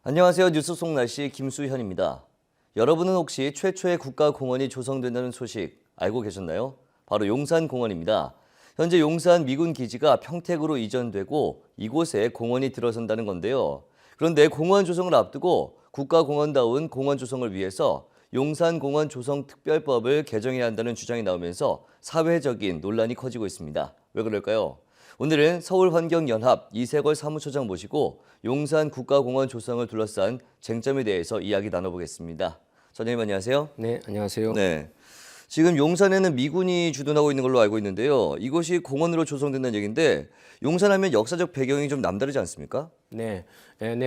안녕하세요. 뉴스 속 날씨 김수현입니다. 여러분은 혹시 최초의 국가공원이 조성된다는 소식 알고 계셨나요? 바로 용산공원입니다. 현재 용산 미군 기지가 평택으로 이전되고 이곳에 공원이 들어선다는 건데요. 그런데 공원 조성을 앞두고 국가공원다운 공원 조성을 위해서 용산공원 조성특별법을 개정해야 한다는 주장이 나오면서 사회적인 논란이 커지고 있습니다. 왜 그럴까요? 오늘은 서울환경연합 이세걸 사무처장 모시고 용산 국가공원 조성을 둘러싼 쟁점에 대해서 이야기 나눠보겠습니다. 선생님 안녕하세요. 네, 안녕하세요. 네, 지금 용산에는 미군이 주둔하고 있는 걸로 알고 있는데요. 이곳이 공원으로 조성된다는 얘기인데 용산하면 역사적 배경이 좀 남다르지 않습니까? 네,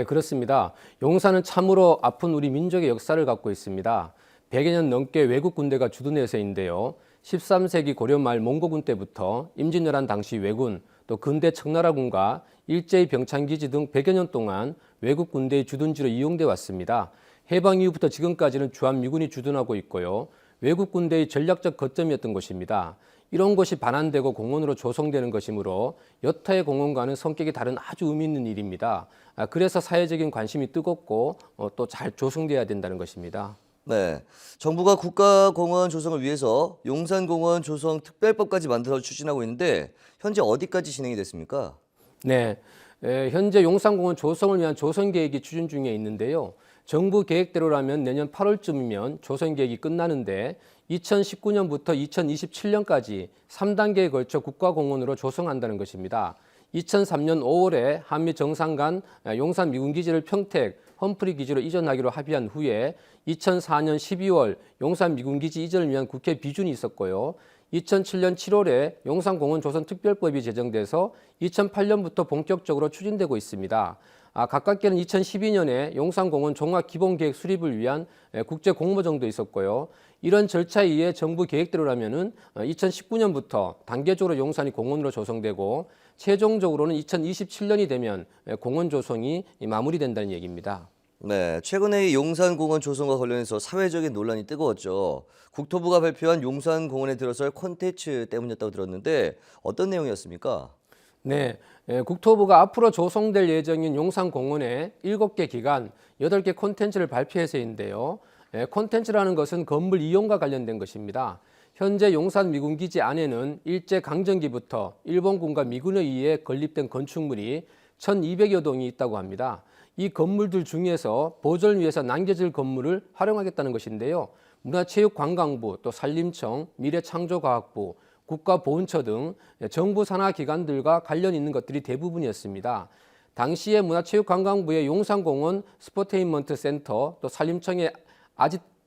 그렇습니다. 용산은 참으로 아픈 우리 민족의 역사를 갖고 있습니다. 100여 년 넘게 외국 군대가 주둔해서인데요. 13세기 고려 말 몽고군 때부터 임진왜란 당시 왜군, 또 근대 청나라군과 일제히 병창기지 등 100여 년 동안 외국 군대의 주둔지로 이용돼 왔습니다. 해방 이후부터 지금까지는 주한미군이 주둔하고 있고요. 외국 군대의 전략적 거점이었던 곳입니다. 이런 곳이 반환되고 공원으로 조성되는 것이므로 여타의 공원과는 성격이 다른 아주 의미 있는 일입니다. 그래서 사회적인 관심이 뜨겁고 또 잘 조성돼야 된다는 것입니다. 네, 정부가 국가공원 조성을 위해서 용산공원 조성 특별법까지 만들어 추진하고 있는데 현재 어디까지 진행이 됐습니까? 네, 현재 용산공원 조성을 위한 조성 계획이 추진 중에 있는데요. 정부 계획대로라면 내년 8월쯤이면 조성 계획이 끝나는데 2019년부터 2027년까지 3단계에 걸쳐 국가공원으로 조성한다는 것입니다. 2003년 5월에 한미 정상 간 용산 미군기지를 평택 험프리 기지로 이전하기로 합의한 후에 2004년 12월 용산 미군기지 이전을 위한 국회 비준이 있었고요. 2007년 7월에 용산공원 조성 특별법이 제정돼서 2008년부터 본격적으로 추진되고 있습니다. 가깝게는 2012년에 용산공원 종합기본계획 수립을 위한 국제 공모전도 있었고요. 이런 절차에 의해 정부 계획대로라면은 2019년부터 단계적으로 용산이 공원으로 조성되고 최종적으로는 2027년이 되면 공원 조성이 마무리된다는 얘기입니다. 네, 최근에 이 용산공원 조성과 관련해서 사회적인 논란이 뜨거웠죠. 국토부가 발표한 용산공원에 들어설 콘텐츠 때문이었다고 들었는데 어떤 내용이었습니까? 네, 국토부가 앞으로 조성될 예정인 용산공원에 7개 기간, 8개 콘텐츠를 발표해서인데요. 콘텐츠라는 것은 건물 이용과 관련된 것입니다. 현재 용산 미군기지 안에는 일제 강점기부터 일본군과 미군에 의해 건립된 건축물이 1,200여 동이 있다고 합니다. 이 건물들 중에서 보존을 위해서 남겨질 건물을 활용하겠다는 것인데요. 문화체육관광부, 또 산림청, 미래창조과학부, 국가보훈처 등 정부 산하 기관들과 관련 있는 것들이 대부분이었습니다. 당시에 문화체육관광부의 용산공원 스포테인먼트 센터, 또 산림청의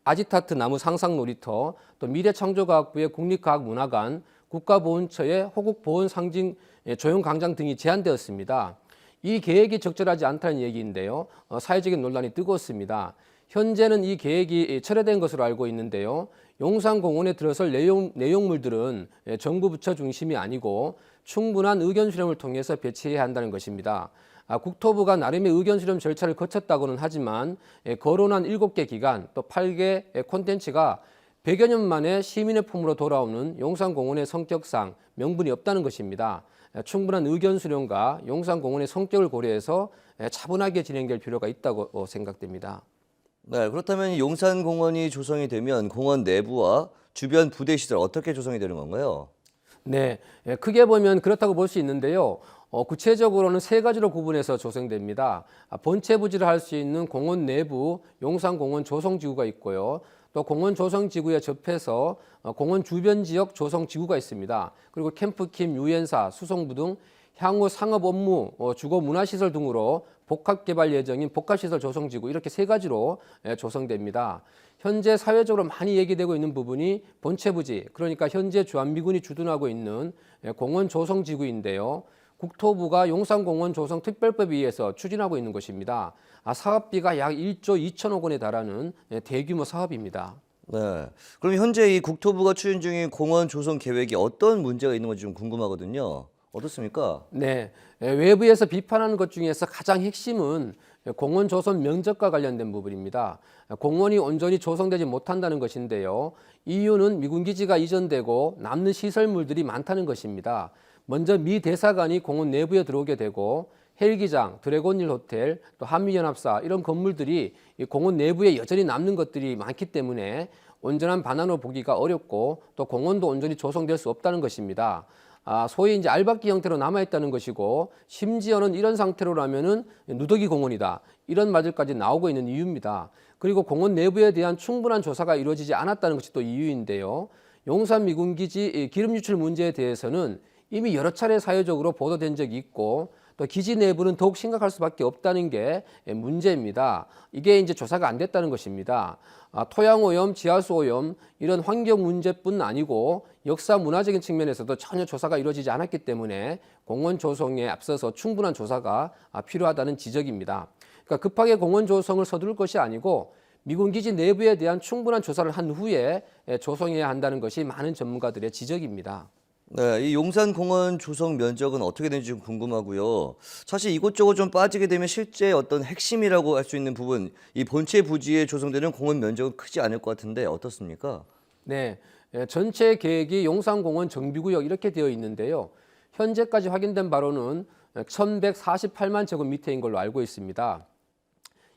아지타트 나무 상상 놀이터, 또 미래창조과학부의 국립과학문화관, 국가보훈처의 호국보훈 상징 조형광장 등이 제안되었습니다. 이 계획이 적절하지 않다는 얘기인데요. 사회적인 논란이 뜨거웠습니다. 현재는 이 계획이 철회된 것으로 알고 있는데요. 용산공원에 들어설 내용물들은 정부 부처 중심이 아니고 충분한 의견 수렴을 통해서 배치해야 한다는 것입니다. 국토부가 나름의 의견 수렴 절차를 거쳤다고는 하지만 거론한 7개 기관 또 8개 콘텐츠가 100여 년 만에 시민의 품으로 돌아오는 용산공원의 성격상 명분이 없다는 것입니다. 충분한 의견 수렴과 용산공원의 성격을 고려해서 차분하게 진행될 필요가 있다고 생각됩니다. 네, 그렇다면 용산공원이 조성이 되면 공원 내부와 주변 부대시설 어떻게 조성이 되는 건가요? 네, 크게 보면 그렇다고 볼 수 있는데요. 구체적으로는 세 가지로 구분해서 조성됩니다. 본체 부지를 할 수 있는 공원 내부 용산공원 조성지구가 있고요. 또 공원 조성지구에 접해서 공원 주변 지역 조성지구가 있습니다. 그리고 캠프킴, 유엔사, 수송부 등 향후 상업 업무, 주거 문화시설 등으로 복합 개발 예정인 복합시설 조성지구 이렇게 세 가지로 조성됩니다. 현재 사회적으로 많이 얘기되고 있는 부분이 본체 부지, 그러니까 현재 주한미군이 주둔하고 있는 공원 조성지구인데요. 국토부가 용산공원 조성 특별법에 의해서 추진하고 있는 것입니다. 사업비가 약 1조 2천억 원에 달하는 대규모 사업입니다. 네, 그럼 현재 이 국토부가 추진 중인 공원 조성 계획이 어떤 문제가 있는 건지 좀 궁금하거든요. 어떻습니까? 네, 외부에서 비판하는 것 중에서 가장 핵심은 공원 조성 면적과 관련된 부분입니다. 공원이 온전히 조성되지 못한다는 것인데요. 이유는 미군기지가 이전되고 남는 시설물들이 많다는 것입니다. 먼저 미 대사관이 공원 내부에 들어오게 되고 헬기장, 드래곤힐 호텔, 또 한미연합사 이런 건물들이 이 공원 내부에 여전히 남는 것들이 많기 때문에 온전한 반환으로 보기가 어렵고 또 공원도 온전히 조성될 수 없다는 것입니다. 소위 이제 알박기 형태로 남아있다는 것이고 심지어는 이런 상태로라면은 누더기 공원이다 이런 말들까지 나오고 있는 이유입니다. 그리고 공원 내부에 대한 충분한 조사가 이루어지지 않았다는 것이 또 이유인데요. 용산 미군기지 기름 유출 문제에 대해서는 이미 여러 차례 사회적으로 보도된 적이 있고 또 기지 내부는 더욱 심각할 수밖에 없다는 게 문제입니다. 이게 이제 조사가 안 됐다는 것입니다. 토양 오염, 지하수 오염 이런 환경 문제뿐 아니고 역사 문화적인 측면에서도 전혀 조사가 이루어지지 않았기 때문에 공원 조성에 앞서서 충분한 조사가 필요하다는 지적입니다. 그러니까 급하게 공원 조성을 서두를 것이 아니고 미군 기지 내부에 대한 충분한 조사를 한 후에 조성해야 한다는 것이 많은 전문가들의 지적입니다. 네, 이 용산공원 조성 면적은 어떻게 되는지 좀 궁금하고요. 사실 이곳저곳 좀 빠지게 되면 실제 어떤 핵심이라고 할 수 있는 부분, 이 본체 부지에 조성되는 공원 면적은 크지 않을 것 같은데 어떻습니까? 네, 전체 계획이 용산공원 정비구역 이렇게 되어 있는데요. 현재까지 확인된 바로는 1148만 제곱미터인 걸로 알고 있습니다.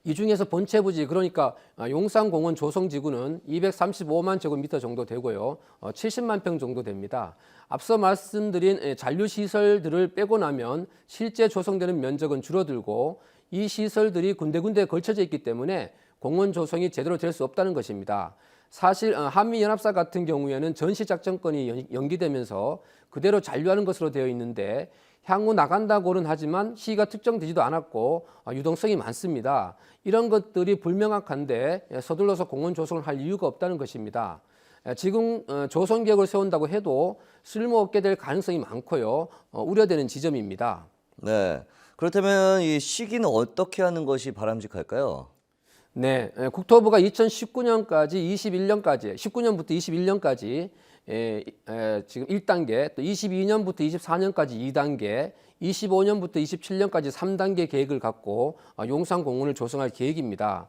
이 중에서 본체 부지 그러니까 용산공원 조성지구는 235만 제곱미터 정도 되고요. 70만 평 정도 됩니다. 앞서 말씀드린 잔류시설들을 빼고 나면 실제 조성되는 면적은 줄어들고 이 시설들이 군데군데 걸쳐져 있기 때문에 공원 조성이 제대로 될 수 없다는 것입니다. 사실 한미연합사 같은 경우에는 전시작전권이 연기되면서 그대로 잔류하는 것으로 되어 있는데 향후 나간다고는 하지만 시기가 특정되지도 않았고 유동성이 많습니다. 이런 것들이 불명확한데 서둘러서 공원 조성을 할 이유가 없다는 것입니다. 지금 조성 계획을 세운다고 해도 쓸모없게 될 가능성이 많고요. 우려되는 지점입니다. 네, 그렇다면 이 시기는 어떻게 하는 것이 바람직할까요? 네, 국토부가 2019년까지 21년까지 19년부터 21년까지 지금 1단계, 또 22년부터 24년까지 2단계, 25년부터 27년까지 3단계 계획을 갖고 용산공원을 조성할 계획입니다.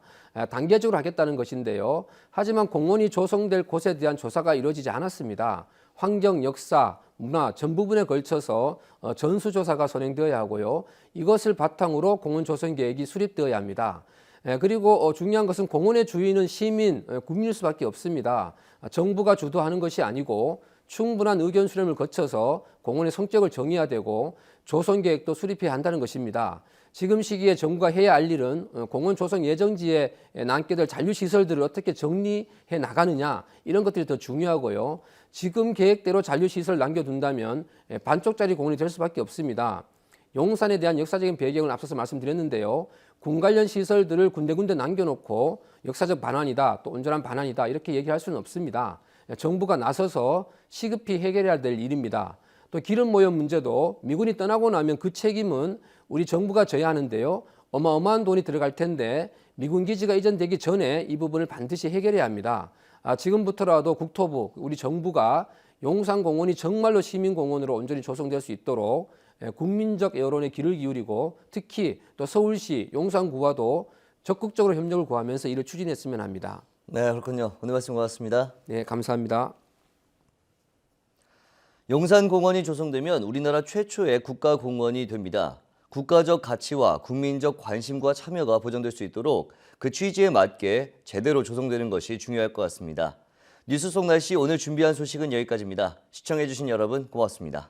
단계적으로 하겠다는 것인데요. 하지만 공원이 조성될 곳에 대한 조사가 이루어지지 않았습니다. 환경, 역사, 문화 전 부분에 걸쳐서 전수조사가 선행되어야 하고요. 이것을 바탕으로 공원 조성 계획이 수립되어야 합니다. 그리고 중요한 것은 공원의 주인은 시민, 국민일 수밖에 없습니다. 정부가 주도하는 것이 아니고 충분한 의견 수렴을 거쳐서 공원의 성격을 정해야 되고 조성 계획도 수립해야 한다는 것입니다. 지금 시기에 정부가 해야 할 일은 공원 조성 예정지에 남게 될 잔류시설들을 어떻게 정리해 나가느냐 이런 것들이 더 중요하고요. 지금 계획대로 잔류시설 남겨둔다면 반쪽짜리 공원이 될 수밖에 없습니다. 용산에 대한 역사적인 배경을 앞서서 말씀드렸는데요. 군 관련 시설들을 군데군데 남겨놓고 역사적 반환이다, 또 온전한 반환이다 이렇게 얘기할 수는 없습니다. 정부가 나서서 시급히 해결해야 될 일입니다. 또 기름 오염 문제도 미군이 떠나고 나면 그 책임은 우리 정부가 져야 하는데요. 어마어마한 돈이 들어갈 텐데 미군 기지가 이전되기 전에 이 부분을 반드시 해결해야 합니다. 지금부터라도 국토부, 우리 정부가 용산공원이 정말로 시민공원으로 온전히 조성될 수 있도록 국민적 여론에 귀를 기울이고 특히 또 서울시 용산구와도 적극적으로 협력을 구하면서 이를 추진했으면 합니다. 네, 그렇군요. 오늘 말씀 고맙습니다. 네, 감사합니다. 용산공원이 조성되면 우리나라 최초의 국가공원이 됩니다. 국가적 가치와 국민적 관심과 참여가 보장될 수 있도록 그 취지에 맞게 제대로 조성되는 것이 중요할 것 같습니다. 뉴스 속 날씨 오늘 준비한 소식은 여기까지입니다. 시청해주신 여러분 고맙습니다.